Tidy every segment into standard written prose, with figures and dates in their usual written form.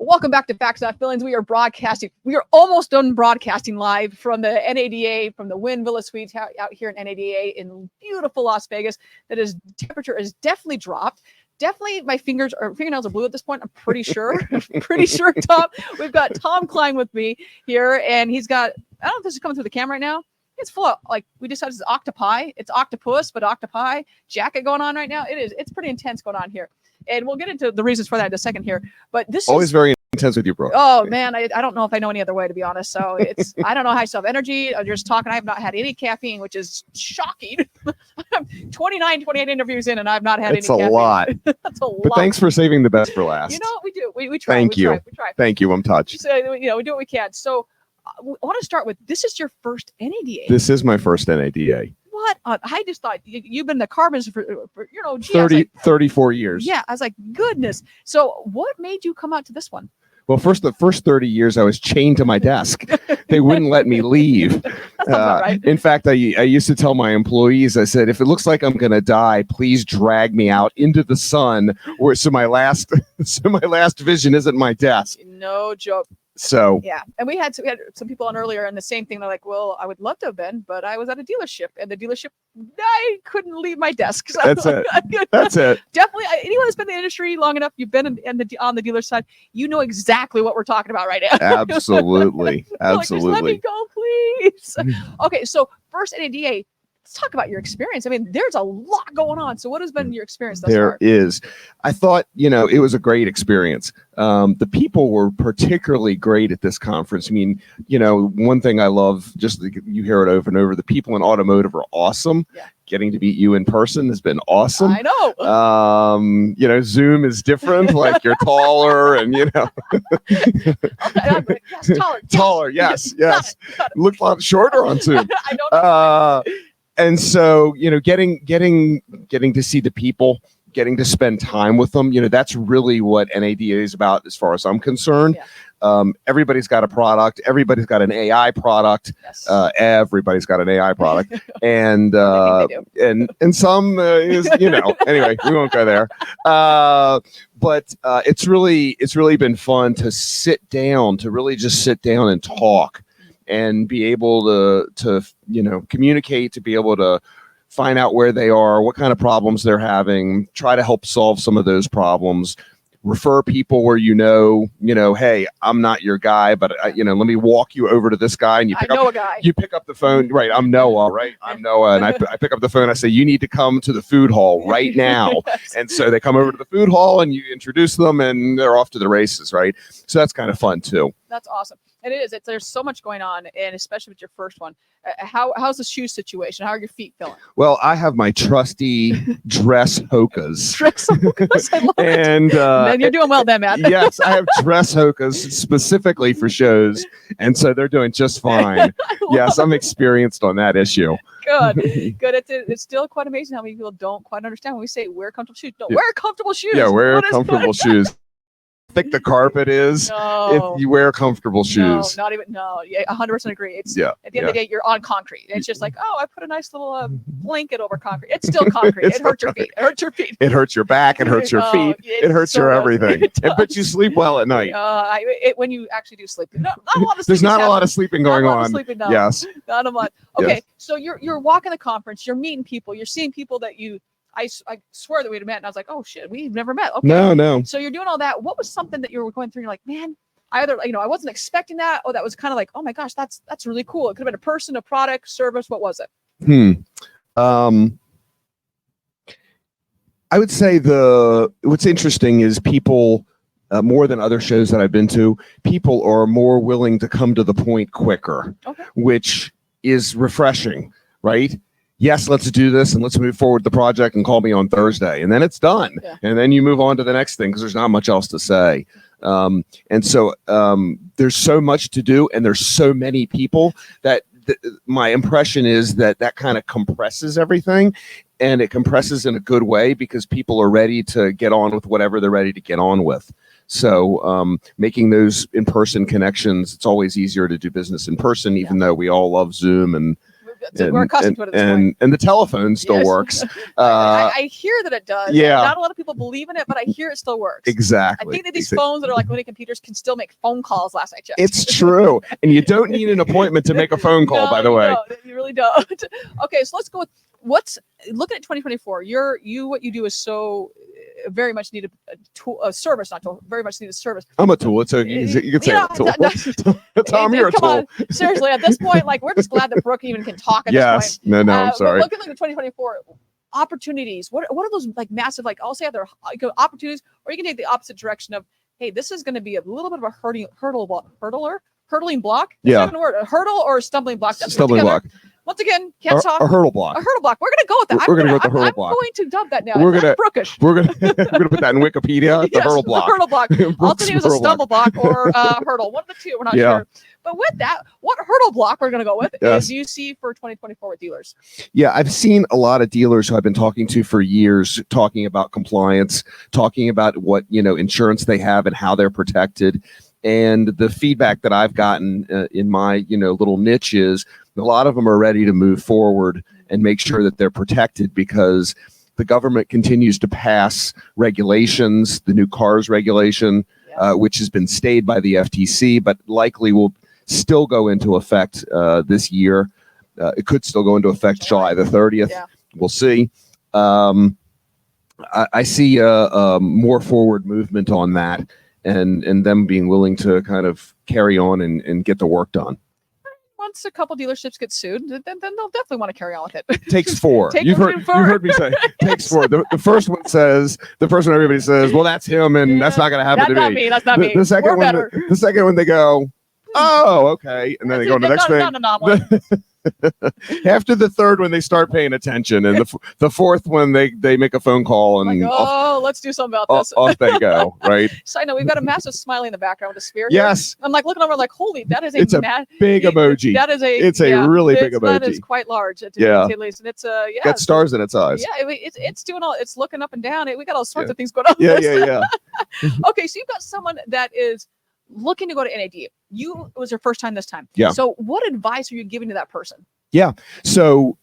Welcome back to Facts Not Feelings. We are broadcasting. We are almost done broadcasting live from the NADA, from the Wynn Villa Suites out here in NADA in beautiful Las Vegas. That is, temperature is definitely dropped. Definitely my fingernails are blue at this point. I'm pretty sure. Pretty sure, Tom. We've got Tom Kline with me here, and he's got, I don't know if this is coming through the camera right now. It's full of, like, we decided it's octopi. It's octopus, but octopi jacket going on right now. It is. It's pretty intense going on here. And we'll get into the reasons for that in a second here. But this always is very intense with you, Brooke. Oh man, I don't know if I know any other way, to be honest. So it's I don't know how I still have energy. I'm just talking. I have not had any caffeine, which is shocking. I'm 28 interviews in, and I've not had It's any a caffeine. lot. That's a lot. But thanks for saving the best for last. You know what we do? We try. Thank you. We try. Thank you. I'm touched. So, you know, we do what we can. So I want to start with, this is your first NADA. This is my first NADA. What? I just thought you've been in the car business for 34 years. Yeah, I was like, goodness. So what made you come out to this one? Well, the first 30 years, I was chained to my desk. They wouldn't let me leave. Right. In fact, I used to tell my employees, I said, if it looks like I'm going to die, please drag me out into the sun, so my last vision isn't my desk. No joke. So yeah, and we had some people on earlier, and the same thing. They're like, "Well, I would love to have been, but I was at a dealership, and the dealership, I couldn't leave my desk." So that's it. That's it. Definitely, anyone that's been in the industry long enough, you've been on the dealer side, you know exactly what we're talking about right now. Absolutely, absolutely. Like, let me go, please. Okay, so first NADA. Let's talk about your experience. I mean, there's a lot going on. So what has been your experience thus far? There is. I thought, it was a great experience. The people were particularly great at this conference. I mean, one thing I love, you hear it over and over, the people in automotive are awesome. Yeah. Getting to meet you in person has been awesome. I know. Zoom is different. Like, you're taller and, yes, taller. Taller, yes. Got it. Looked a lot shorter on Zoom. I don't know. And so, getting to see the people, getting to spend time with them, that's really what NADA is about, as far as I'm concerned. Yeah. Everybody's got a product. Everybody's got an AI product. Yes. Everybody's got an AI product, and some is, Anyway, we won't go there. But it's really been fun to really just sit down and talk. And be able to communicate, to be able to find out where they are, what kind of problems they're having, try to help solve some of those problems, refer people where hey, I'm not your guy, but let me walk you over to this guy, and you pick up the phone, right? I'm Noah, right? I'm Noah, and I pick up the phone. I say, you need to come to the food hall right now. Yes. And so they come over to the food hall, and you introduce them, and they're off to the races, right? So that's kind of fun too. That's awesome. It is. There's so much going on, and especially with your first one. How's the shoe situation? How are your feet feeling? Well, I have my trusty dress hokas. Dress hokas, I love and, it. And you're doing well then, man. Yes, I have dress hokas specifically for shows, and so they're doing just fine. Yes, I'm experienced on that issue. Good. It's still quite amazing how many people don't quite understand when we say wear comfortable shoes. No, wear comfortable shoes. Yeah, wear comfortable shoes. Thick the carpet is, if you wear comfortable shoes. Yeah, 100% agree. It's at the end of the day, you're on concrete. It's just like, I put a nice little blanket over concrete. It's still concrete. It hurts your feet. It hurts your feet. It hurts your back. It hurts your feet. It hurts your everything. But you sleep well at night. When you actually do sleep. Not a lot of sleeping. There's not a lot of sleeping going on. Yes. Not a lot. Okay, so you're walking the conference. You're meeting people. You're seeing people that I swear that we'd met, and I was like, oh shit, we've never met. Okay. No. So you're doing all that. What was something that you were going through? You're like, man, I wasn't expecting that. Oh, that was kind of like, oh my gosh, that's really cool. It could have been a person, a product, service. What was it? I would say what's interesting is people, more than other shows that I've been to, people are more willing to come to the point quicker, which is refreshing, right? Yes, let's do this and let's move forward the project and call me on Thursday. And then it's done. Yeah. And then you move on to the next thing because there's not much else to say. And so there's so much to do, and there's so many people that my impression is that kind of compresses everything, and it compresses in a good way because people are ready to get on with whatever they're ready to get on with. So making those in-person connections, it's always easier to do business in person, even though we all love Zoom and So we're accustomed to it at this point. And the telephone still Yes. works. I hear that it does. Yeah. Not a lot of people believe in it, but I hear it still works. Exactly. I think that these phones that are like mini computers can still make phone calls. Last I checked. It's true, and you don't need an appointment to make a phone call. No, by the way, you really don't. Okay, so let's go with what's looking at 2024. What you do is so very much needed a service, not tool. Very much needed service. I'm a tool. So you can say a tool. Tom, you're a tool. On. Seriously, at this point, like we're just glad that Brooke even can talk at this point. No, I'm sorry. Looking at 2024 opportunities. What are those like massive? Like I'll say either opportunities, or you can take the opposite direction of, hey, this is going to be a little bit of a hurdling block. That's not even a word. A hurdle or a stumbling block. Stumbling block. Once again, can't talk. A hurdle block. A hurdle block. We're gonna go with that. We're gonna go with the hurdle block. I'm going to dub that now. We're gonna Brookish. We're gonna put that in Wikipedia. The hurdle block. The hurdle block. Alternate was a stumble block or a hurdle. One of the two. We're not sure. But with that, what hurdle block we're gonna go with is you see for 2024 with dealers. Yeah, I've seen a lot of dealers who I've been talking to for years talking about compliance, talking about what insurance they have and how they're protected. And the feedback that I've gotten in my little niche is a lot of them are ready to move forward and make sure that they're protected, because the government continues to pass regulations, the new cars regulation, which has been stayed by the FTC, but likely will still go into effect this year. It could still go into effect July the 30th. Yeah. We'll see. I see a more forward movement on that. And them being willing to kind of carry on and get the work done. Once a couple dealerships get sued, then they'll definitely want to carry on with it. Takes four. You've heard me say takes four. The first one everybody says, well, that's him, and that's not going to happen to me. That's not me. The second one they go, oh, okay, and then they go on the next thing. Not an anomaly. After the third one, they start paying attention, and the fourth one, they make a phone call and let's do something about this. Off they go. Right. Side note: we've got a massive smiley in the background with a spear. Yes. Here. I'm like looking over, like, holy, that is a big emoji. That is a really big emoji. That is quite large. To say least, and it's got stars in its eyes. Yeah, it's doing all. It's looking up and down. We got all sorts of things going on. Yeah. Okay, so you've got someone that is looking to go to NAD. It was your first time this time. Yeah. So what advice are you giving to that person? Yeah. So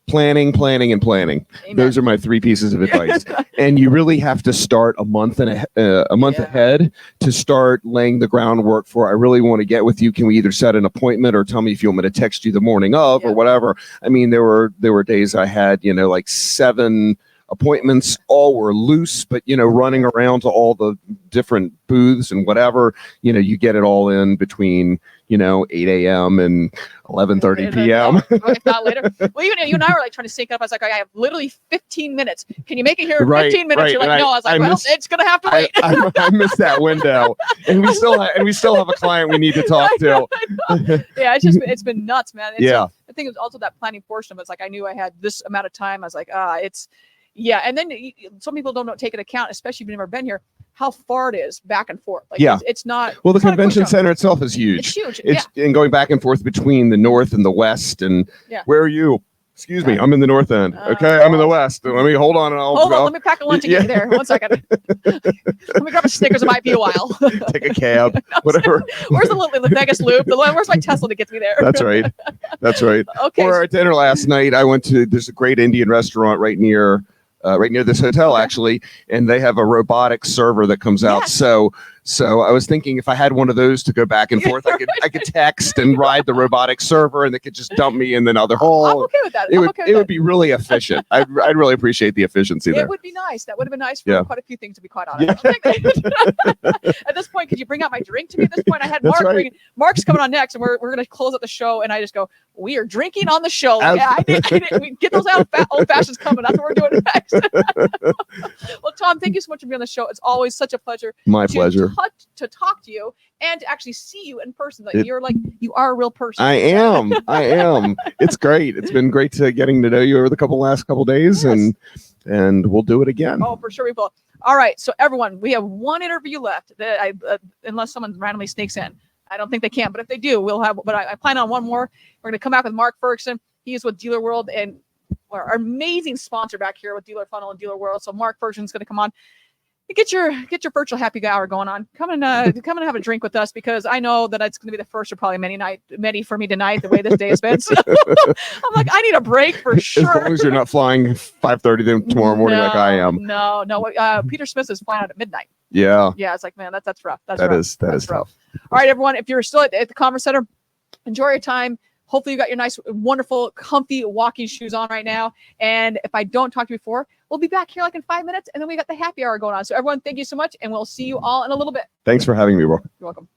planning, and planning. Amen. Those are my three pieces of advice. And you really have to start a month ahead to start laying the groundwork for, I really want to get with you. Can we either set an appointment or tell me if you want me to text you the morning of or whatever? I mean, there were days I had, like 7 appointments, all were loose, but running around to all the different booths and whatever, you get it all in between 8 a.m. and 11:30 p.m. If not later. Well, you and I were like trying to sync up. I was like, I have literally 15 minutes. Can you make it here in 15 minutes? Right. You're like, no. I was like, it's gonna have to wait. I missed that window, and we still have a client we need to talk to. Yeah, it's been nuts, man. I think it's also that planning portion of it. It's like I knew I had this amount of time. I was like, and then some people don't take into account, especially if you've never been here, how far it is back and forth. Like it's not. Well, the convention center itself is huge. It's huge. And going back and forth between the north and the west. And where are you? Excuse me, I'm in the north end. Okay, I'm in the west. Let me hold on. Let me pack a lunch and get you there. 1 second. Let me grab a Snickers. It might be a while. Take a cab, whatever. Where's the Vegas loop? Where's my Tesla that gets me there? That's right. Okay. Or at dinner last night, I went to. There's a great Indian restaurant right near this hotel, actually, and they have a robotic server that comes out. So I was thinking if I had one of those to go back and forth, I could text and ride the robotic server, and they could just dump me in another hole. I'm okay with that. It would be really efficient. I'd really appreciate the efficiency there. It would be nice. That would have been nice for quite a few things, to be quite honest. Yeah. At this point, could you bring out my drink to me? At this point, I had Mark. Right. Mark's coming on next, and we're going to close up the show, and I just go, we are drinking on the show. I did. We get those old fashions coming. That's what we're doing next. Well, Tom, thank you so much for being on the show. It's always such a pleasure. My pleasure. To talk to you and to actually see you in person. Like you are a real person. I am. It's great. It's been great getting to know you over the last couple days, and we'll do it again. Oh, for sure we will. All right. So everyone, we have one interview left that unless someone randomly sneaks in. I don't think they can, but if they do, we'll have. But I plan on one more. We're going to come back with Mark Ferguson. He is with Dealer World and our amazing sponsor back here with Dealer Funnel and Dealer World. So Mark Ferguson's going to come on. get your virtual happy hour going on. Come and have a drink with us, because I know that it's going to be the first of probably many for me tonight, the way this day has been. So I'm like, I need a break for sure. As long as you're not flying 5:30 tomorrow morning like I am. No. Peter Smith is flying out at midnight. Yeah. Yeah, it's like, man, that's rough. That's rough. rough. All right, everyone, if you're still at the conference center, enjoy your time. Hopefully you got your nice, wonderful, comfy walking shoes on right now. And if I don't talk to you before, we'll be back here like in 5 minutes, and then we got the happy hour going on. So everyone, thank you so much, and we'll see you all in a little bit. Thanks for having me, bro. You're welcome.